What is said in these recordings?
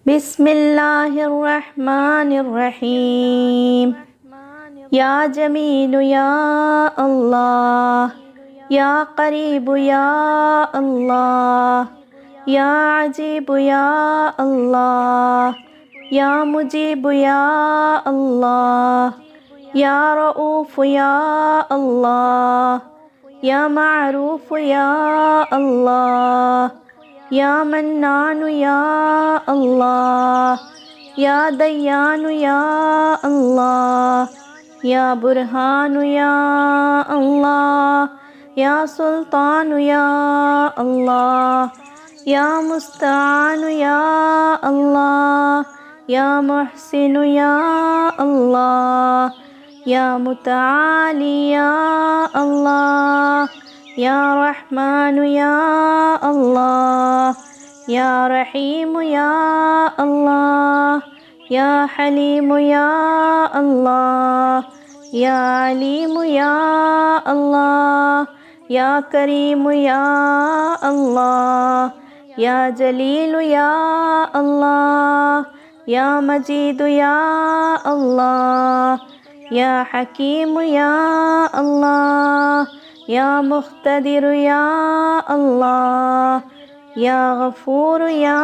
बिस्मिल्लाहिर्रहमानिर्रहीम। या जमीलु या अल्लाह, या करीबु या अल्लाह, या अजीबु या अल्लाह, या मुजीबु या अल्लाह, या रऊफ़ु या अल्लाह, या मारूफ़ु या अल्लाह, या मन्नानु या अल्लाह, या दय्यानु या अल्लाह, या बुरहानु या अल्लाह, या सुल्तानु या अल्लाह, या मुस्तानु या अल्लाह, या मुहसिनु या अल्लाह, या मुतआली या अल्लाह, या रहमानु या अल्लाह, या रहीमु या अल्लाह, या हलीमु या अल्लाह, या अलीमु या अल्लाह, या करीमु या अल्लाह, या जलीलु या अल्लाह, या मजीदु या अल्लाह, या हकीमु या अल्लाह, या मुख्तदिरु या अल्लाह, या गफूर या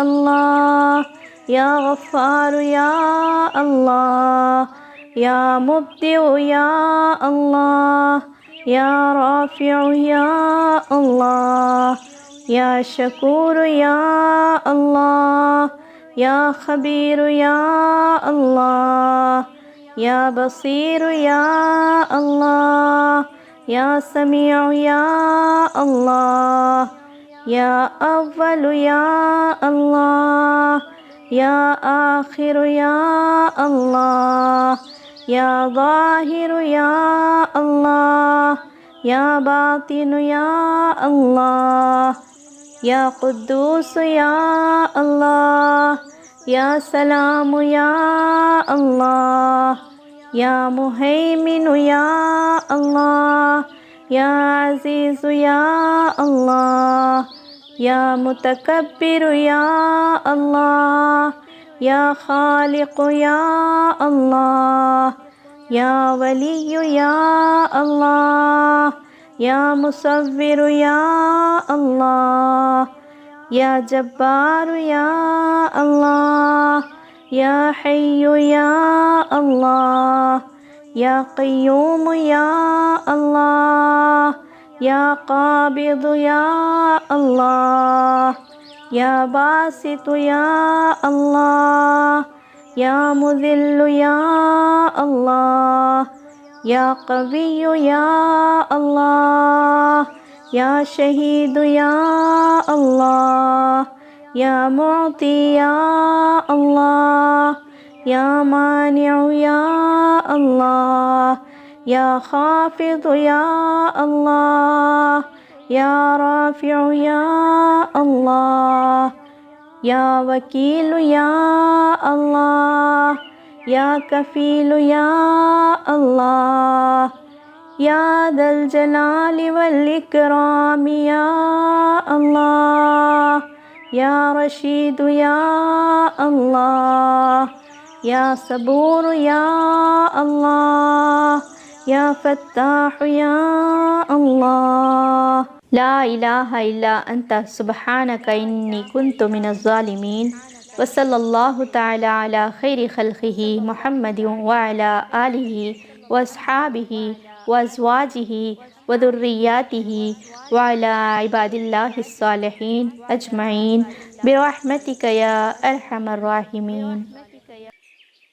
अल्लाह, या गफ़ार या अल्लाह, या मुब्दिउ या अल्लाह, या राफ़िउ या अल्लाह, या शकूर या अल्लाह, या खबीर या अल्लाह, या बसीर या अल्लाह, या समीउ या अल्लाह, या अव्वल या अल्लाह, या आखिर या अल्लाह, या ज़ाहिर या अल्लाह, या बातिन या अल्लाह, या कुद्दूस या अल्लाह, या सलाम या अल्लाह, या मुहैमिन या अल्लाह, या अज़ीज़ या अल्लाह, या मुतकब्बिर या अल्लाह, या खालिक या अल्लाह, या वली या अल्लाह, या मुसव्विर या अल्लाह, या जब्बार या अल्लाह, या हय्यु या अल्लाह, या क़य्यूम या अल्लाह, या क़ाबिद या अल्लाह, या बासित या अल्लाह, या मुज़िल्ल या अल्लाह, या क़वी या अल्लाह, या शहीद या अल्लाह, या मुअती या अल्लाह, या मानिउ या अल्लाह, या खाफ़िद या अल्लाह, या राफ़िउ या अल्लाह, या वकील या अल्लाह, या कफ़ील या अल्लाह, या दल जलाल वल इकराम या अल्लाह, या रशीद या अल्लाह, या सबूर या अल्लाह, या फ़त्ताह या अल्लाह। ला इलाहा इल्ला अंता सुब्हानका इन्नी कुन्तु मिनज़ ज़ालिमीन। व सल्लल्लाहु तआला अला खैरि खल्क़िही मुहम्मदिन व अला आलिही व अस्हाबिही व अज़वाजिही व ज़ुर्रिय्यातिही व अला इबादिल्लाहिस सालिहीन अजमईन बिरहमतिका या अरहमर राहिमीन।